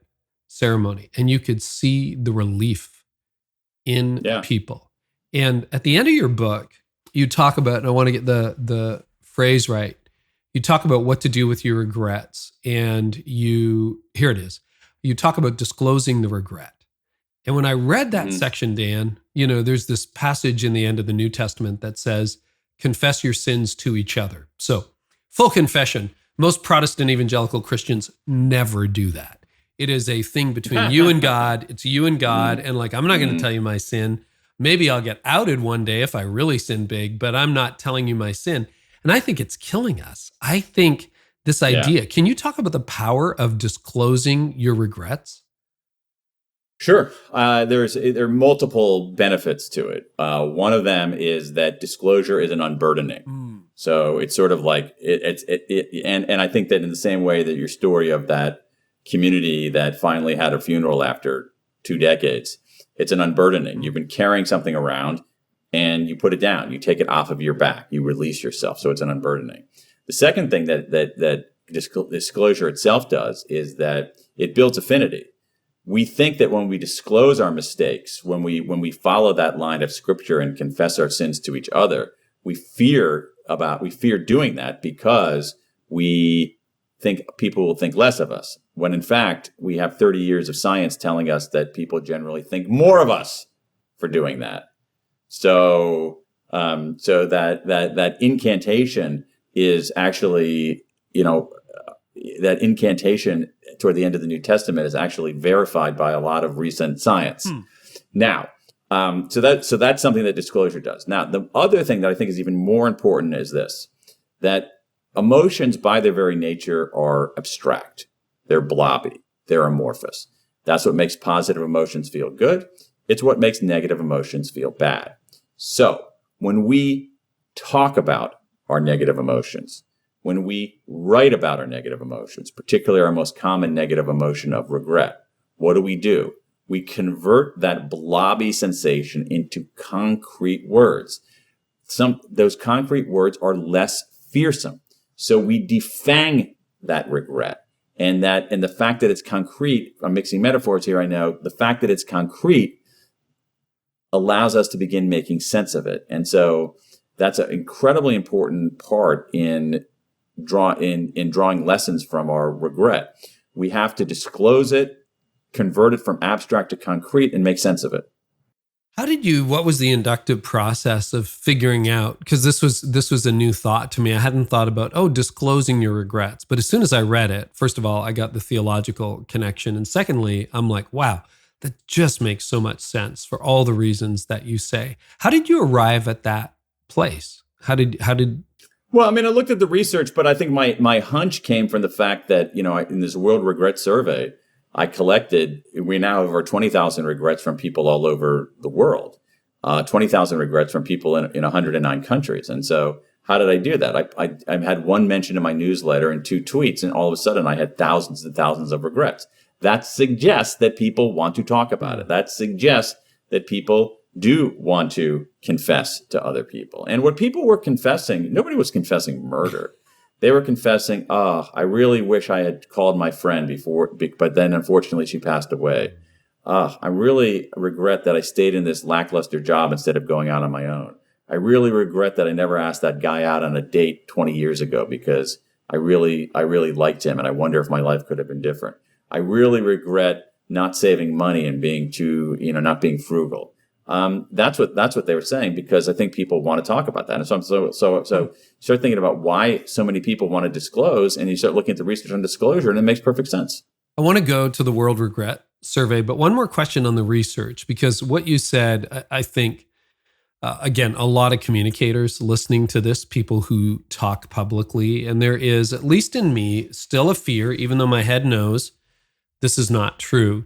ceremony and you could see the relief in people. And at the end of your book, you talk about, and I want to get the phrase right, you talk about what to do with your regrets. And here it is. You talk about disclosing the regret. And when I read that section, Dan, there's this passage in the end of the New Testament that says, confess your sins to each other. So full confession. Most Protestant evangelical Christians never do that. It is a thing between you and God. It's you and God. And I'm not going to tell you my sin. Maybe I'll get outed one day if I really sin big, but I'm not telling you my sin. And I think it's killing us. I think this idea, can you talk about the power of disclosing your regrets? Sure. There are multiple benefits to it. One of them is that disclosure is an unburdening. So it's sort of like and I think that in the same way that your story of that community that finally had a funeral after 2 decades, it's an unburdening. You've been carrying something around and you put it down. You take it off of your back. You release yourself. So it's an unburdening. The second thing that disclosure itself does is that it builds affinity. We think that when we disclose our mistakes, when we follow that line of scripture and confess our sins to each other, we fear doing that because we think people will think less of us. When in fact, we have 30 years of science telling us that people generally think more of us for doing that. So that incantation is actually, that incantation toward the end of the New Testament is actually verified by a lot of recent science. Now, so that's something that disclosure does. Now, the other thing that I think is even more important is this, that emotions by their very nature are abstract. They're blobby. They're amorphous. That's what makes positive emotions feel good. It's what makes negative emotions feel bad. So when we talk about our negative emotions, when we write about our negative emotions, particularly our most common negative emotion of regret, what do? We convert that blobby sensation into concrete words. Those concrete words are less fearsome. So we defang that regret. And the fact that it's concrete, I'm mixing metaphors here, I know, the fact that it's concrete allows us to begin making sense of it. And so that's an incredibly important part in drawing lessons from our regret. We have to disclose it, convert it from abstract to concrete, and make sense of it. What was the inductive process of figuring out, because this was a new thought to me. I hadn't thought about, disclosing your regrets. But as soon as I read it, first of all, I got the theological connection. And secondly, I'm like, wow, that just makes so much sense for all the reasons that you say. How did you arrive at that place? Well, I mean, I looked at the research, but I think my hunch came from the fact that, in this World Regret Survey, we now have over 20,000 regrets from people all over the world, 20,000 regrets from people in 109 countries. And so how did I do that? I had one mention in my newsletter and 2 tweets, and all of a sudden I had thousands and thousands of regrets. That suggests that people want to talk about it. That suggests that people do want to confess to other people. And what people were confessing, nobody was confessing murder. They were confessing, I really wish I had called my friend before, but then unfortunately she passed away. I really regret that I stayed in this lackluster job instead of going out on my own. I really regret that I never asked that guy out on a date 20 years ago because I really liked him and I wonder if my life could have been different. I really regret not saving money and being not being frugal. That's what they were saying, because I think people want to talk about that. And so you start thinking about why so many people want to disclose, and you start looking at the research on disclosure, and it makes perfect sense. I want to go to the World Regret Survey, but one more question on the research, because what you said, I think, again, a lot of communicators listening to this, people who talk publicly, and there is, at least in me, still a fear, even though my head knows this is not true,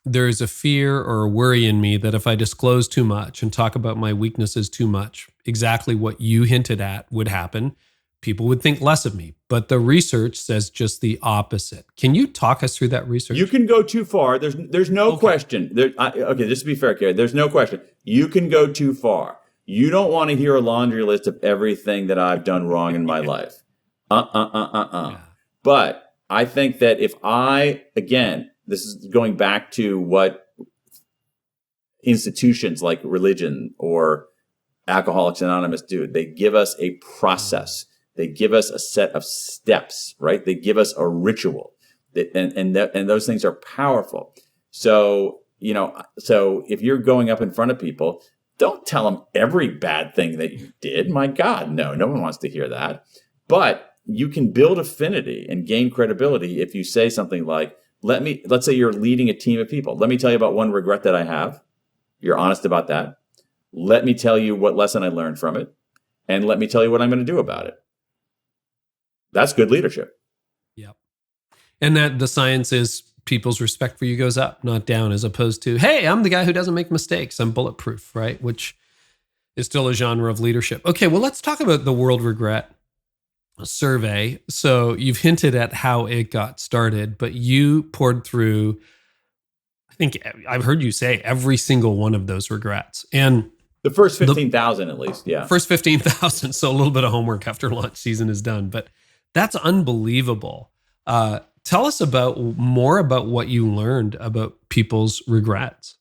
there is a fear or a worry in me that if I disclose too much and talk about my weaknesses too much, exactly what you hinted at would happen. People would think less of me. But the research says just the opposite. Can you talk us through that research? You can go too far. There's no question. Okay, just to be fair, Carey, there's no question. You can go too far. You don't want to hear a laundry list of everything that I've done wrong in my life. Yeah. But I think that if again, this is going back to what institutions like religion or Alcoholics Anonymous do. They give us a process. They give us a set of steps, right? They give us a ritual, and those things are powerful. So, so if you're going up in front of people, don't tell them every bad thing that you did. My God, no one wants to hear that. But you can build affinity and gain credibility if you say something like, let's say you're leading a team of people. Let me tell you about one regret that I have. You're honest about that. Let me tell you what lesson I learned from it. And let me tell you what I'm going to do about it. That's good leadership. Yep. And that the science is people's respect for you goes up, not down, as opposed to, hey, I'm the guy who doesn't make mistakes. I'm bulletproof, right? Which is still a genre of leadership. Okay, well, let's talk about the World Regret Survey. So you've hinted at how it got started, but you poured through, I think I've heard you say every single one of those regrets. And the first 15,000 at least, yeah. First 15,000. So a little bit of homework after launch season is done, but that's unbelievable. Tell us more about what you learned about people's regrets.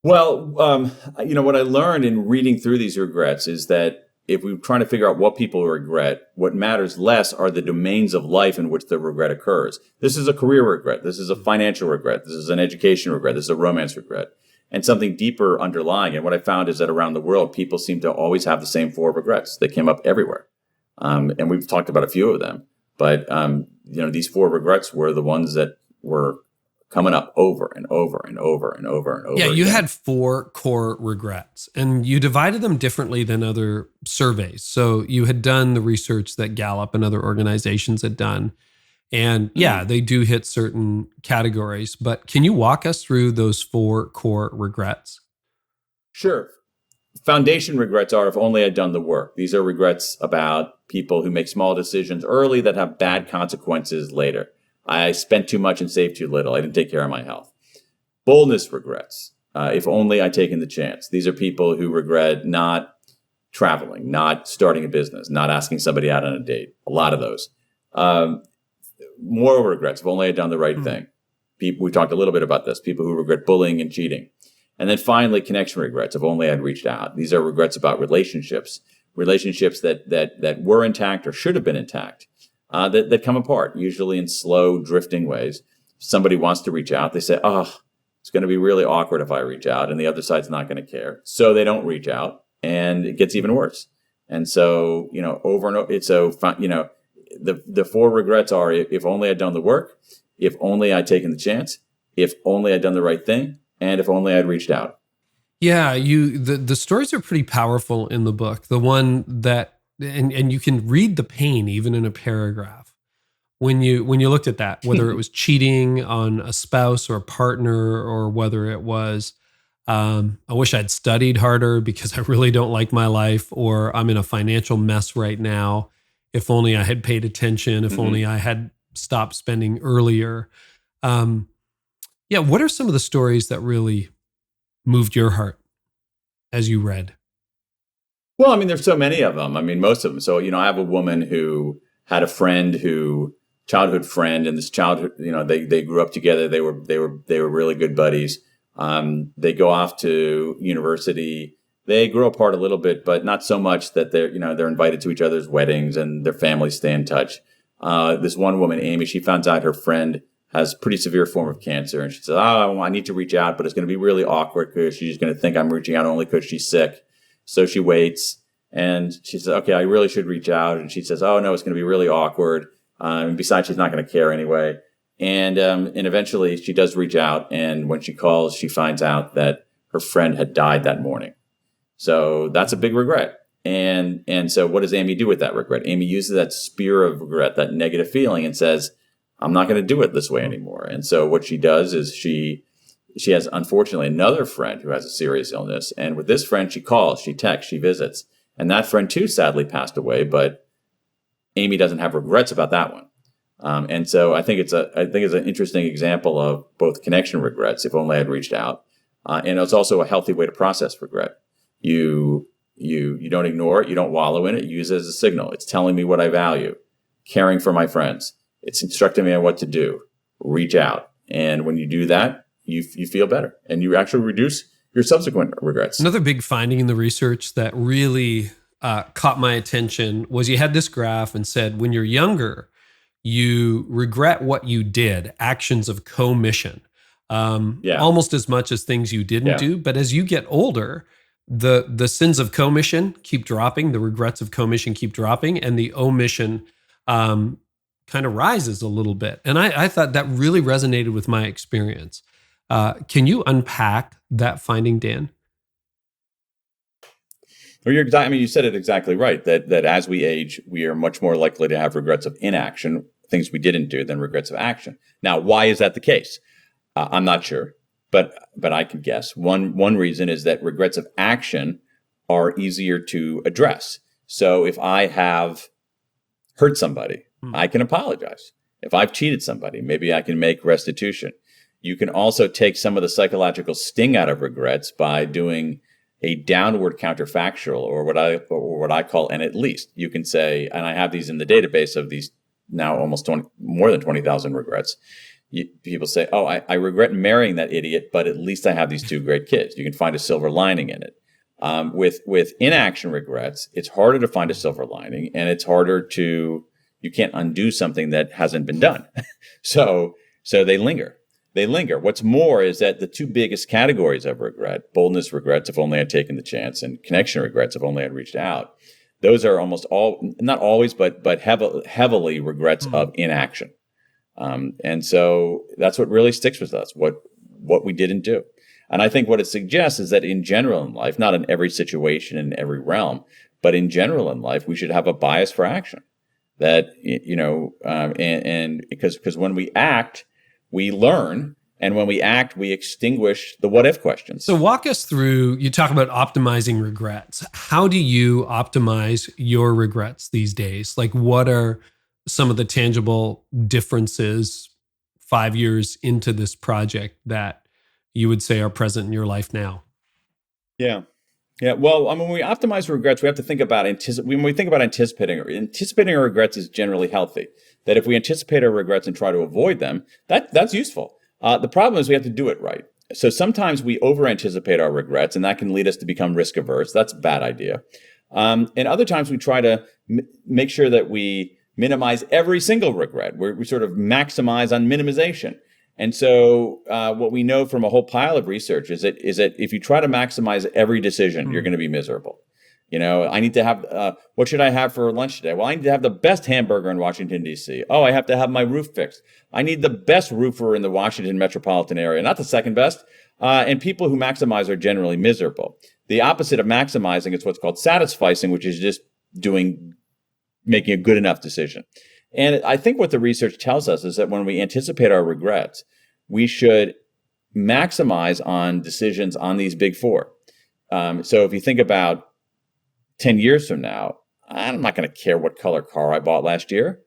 Well, what I learned in reading through these regrets is that if we're trying to figure out what people regret, what matters less are the domains of life in which the regret occurs. This is a career regret. This is a financial regret. This is an education regret. This is a romance regret. And something deeper underlying. And what I found is that around the world, people seem to always have the same 4 regrets. They came up everywhere. And we've talked about a few of them. But, these 4 regrets were the ones that were coming up over and over and over and over and over. Yeah, you again. had 4 core regrets, and you divided them differently than other surveys. So you had done the research that Gallup and other organizations had done. And yeah, they do hit certain categories. But can you walk us through those 4 core regrets? Sure. Foundation regrets are, if only I'd done the work. These are regrets about people who make small decisions early that have bad consequences later. I spent too much and saved too little. I didn't take care of my health. Boldness regrets. If only I'd taken the chance. These are people who regret not traveling, not starting a business, not asking somebody out on a date. A lot of those. Moral regrets. If only I'd done the right thing. We talked a little bit about this. People who regret bullying and cheating. And then finally, connection regrets. If only I'd reached out. These are regrets about relationships that were intact or should have been intact, that come apart, usually in slow, drifting ways. Somebody wants to reach out. They say, it's going to be really awkward if I reach out, and the other side's not going to care. So they don't reach out, and it gets even worse. And so, over and over, the 4 regrets are, if only I'd done the work, if only I'd taken the chance, if only I'd done the right thing, and if only I'd reached out. Yeah, the stories are pretty powerful in the book. The one that, and you can read the pain even in a paragraph. When you looked at that, whether it was cheating on a spouse or a partner, or whether it was, I wish I'd studied harder because I really don't like my life, or I'm in a financial mess right now. If only I had paid attention, if only I had stopped spending earlier. What are some of the stories that really moved your heart as you read? Well, there's so many of them. Most of them. So, I have a woman who had a childhood friend, and this childhood, they grew up together. They were really good buddies. They go off to university. They grow apart a little bit, but not so much that they're invited to each other's weddings and their families stay in touch. This one woman, Amy, she finds out her friend has a pretty severe form of cancer. And she says, I need to reach out, but it's going to be really awkward because she's going to think I'm reaching out only because she's sick. So she waits, and she says, okay, I really should reach out. And she says, oh, no, it's going to be really awkward. And besides, she's not going to care anyway. And eventually she does reach out. And when she calls, she finds out that her friend had died that morning. So that's a big regret. And so what does Amy do with that regret? Amy uses that spear of regret, that negative feeling, and says, I'm not going to do it this way anymore. And so what she does is she has, unfortunately, another friend who has a serious illness. And with this friend, she calls, she texts, she visits. And that friend too, sadly, passed away. But Amy doesn't have regrets about that one. And so I think it's an interesting example of both connection regrets. If only I'd reached out, and it's also a healthy way to process regret. You don't ignore it. You don't wallow in it. You use it as a signal. It's telling me what I value, caring for my friends. It's instructing me on what to do. Reach out, and when you do that, you feel better, and you actually reduce your subsequent regrets. Another big finding in the research that really caught my attention was you had this graph and said when you're younger, you regret what you did, actions of commission, almost as much as things you didn't do. But as you get older, the sins of commission keep dropping, the regrets of commission keep dropping, and the omission kind of rises a little bit. And I thought that really resonated with my experience. Can you unpack that finding, Dan? Well, you said it exactly right, that as we age, we are much more likely to have regrets of inaction, things we didn't do, than regrets of action. Now, why is that the case? I'm not sure, but I can guess. One reason is that regrets of action are easier to address. So if I have hurt somebody, I can apologize. If I've cheated somebody, maybe I can make restitution. You can also take some of the psychological sting out of regrets by doing a downward counterfactual, or what I call an at least. You can say, and I have these in the database of these now almost more than 20,000 regrets. People say, oh, I regret marrying that idiot, but at least I have these two great kids. You can find a silver lining in it. With inaction regrets, it's harder to find a silver lining, and it's harder you can't undo something that hasn't been done. So they linger. What's more is that the two biggest categories of regret, boldness regrets, if only I'd taken the chance, and connection regrets, if only I'd reached out, those are almost all, not always, but heavily regrets of inaction. And so that's what really sticks with us, what we didn't do. And I think what it suggests is that in general in life, not in every situation, in every realm, but in general in life, we should have a bias for action. That, and because when we act, we learn, and when we act, we extinguish the what if questions. So walk us through, you talk about optimizing regrets. How do you optimize your regrets these days? Like, what are some of the tangible differences 5 years into this project that you would say are present in your life now? Yeah. Well, when we optimize regrets, we have to think about when we think about anticipating our regrets is generally healthy. That if we anticipate our regrets and try to avoid them, that's useful. The problem is we have to do it right. So sometimes we over-anticipate our regrets, and that can lead us to become risk-averse. That's a bad idea. And other times we try to make sure that we minimize every single regret. We sort of maximize on minimization. And so what we know from a whole pile of research is that if you try to maximize every decision, you're going to be miserable. I need to have, what should I have for lunch today? Well, I need to have the best hamburger in Washington, D.C. Oh, I have to have my roof fixed. I need the best roofer in the Washington metropolitan area, not the second best. And people who maximize are generally miserable. The opposite of maximizing is what's called satisficing, which is just making a good enough decision. And I think what the research tells us is that when we anticipate our regrets, we should maximize on decisions on these big four. So if you think about 10 years from now, I'm not going to care what color car I bought last year.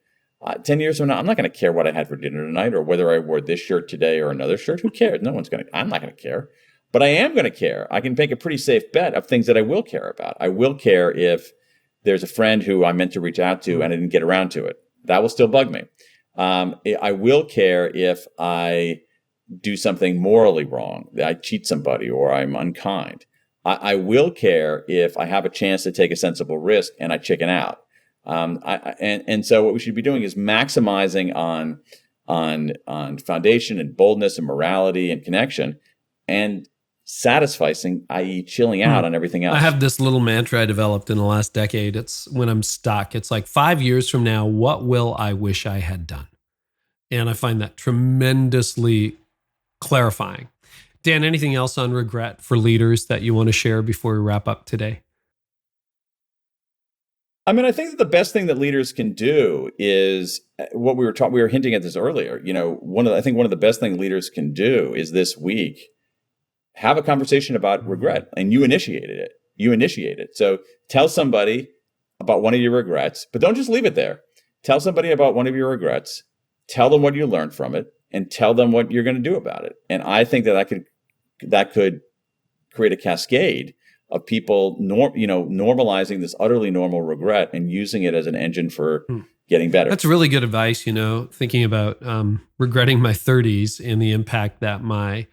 10 years from now, I'm not going to care what I had for dinner tonight or whether I wore this shirt today or another shirt. Who cares? I'm not going to care. But I am going to care. I can make a pretty safe bet of things that I will care about. I will care if there's a friend who I meant to reach out to and I didn't get around to it. That will still bug me. I will care if I do something morally wrong, that I cheat somebody or I'm unkind. I will care if I have a chance to take a sensible risk and I chicken out. And so what we should be doing is maximizing on foundation and boldness and morality and connection, and satisficing, i.e. chilling out on everything else. I have this little mantra I developed in the last decade. It's when I'm stuck. It's like 5 years from now, what will I wish I had done? And I find that tremendously clarifying. Dan, anything else on regret for leaders that you want to share before we wrap up today? I mean, I think that the best thing that leaders can do is what we were hinting at this earlier. I think one of the best things leaders can do is this week have a conversation about regret, and you initiated it. You initiate it. So tell somebody about one of your regrets, but don't just leave it there. Tell somebody about one of your regrets. Tell them what you learned from it, and tell them what you're going to do about it. And I think that could create a cascade of people normalizing this utterly normal regret and using it as an engine for getting better. That's really good advice, thinking about regretting my 30s and the impact that my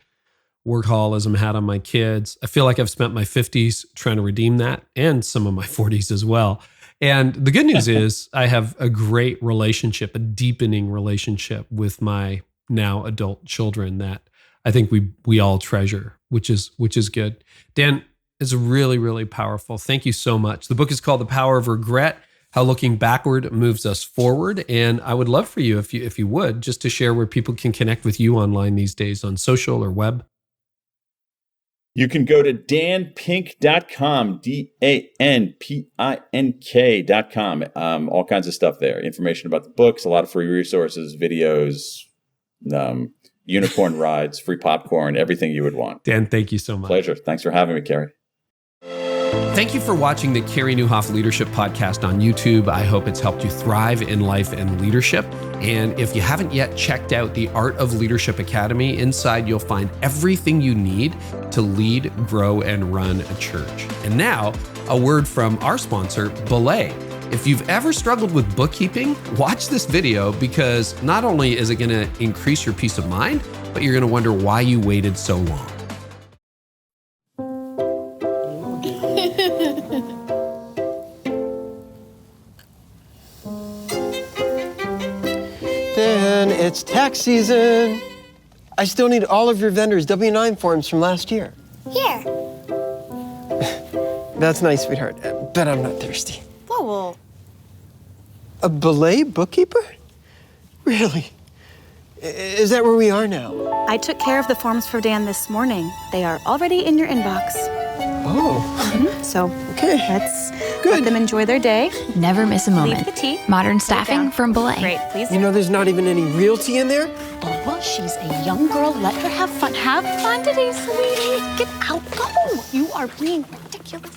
workaholism had on my kids. I feel like I've spent my 50s trying to redeem that, and some of my 40s as well. And the good news is I have a great relationship, a deepening relationship with my now adult children that I think we all treasure, which is good. Dan, it's really, really powerful. Thank you so much. The book is called The Power of Regret: How Looking Backward Moves Us Forward. And I would love for you, if you would, just to share where people can connect with you online these days on social or web. You can go to danpink.com, DANPINK.com. All kinds of stuff there. Information about the books, a lot of free resources, videos, unicorn rides, free popcorn, everything you would want. Dan, thank you so much. Pleasure. Thanks for having me, Carey. Thank you for watching the Carey Nieuwhof Leadership Podcast on YouTube. I hope it's helped you thrive in life and leadership. And if you haven't yet checked out the Art of Leadership Academy, inside you'll find everything you need to lead, grow, and run a church. And now, a word from our sponsor, BELAY. If you've ever struggled with bookkeeping, watch this video, because not only is it going to increase your peace of mind, but you're going to wonder why you waited so long. Dan, it's tax season. I still need all of your vendors' W-9 forms from last year. Here. That's nice, sweetheart. Bet I'm not thirsty. Whoa. A BELAY bookkeeper? Really? Is that where we are now? I took care of the forms for Dan this morning. They are already in your inbox. Oh. So Okay. let's Good. let them enjoy their day. Never miss a moment. Leave the tea. Modern Sit staffing down. from BELAY. Great, please. You know there's not even any real tea in there? Oh, well, she's a young girl. Let her have fun. Have fun today, sweetie. Get out. Go. You are being ridiculous.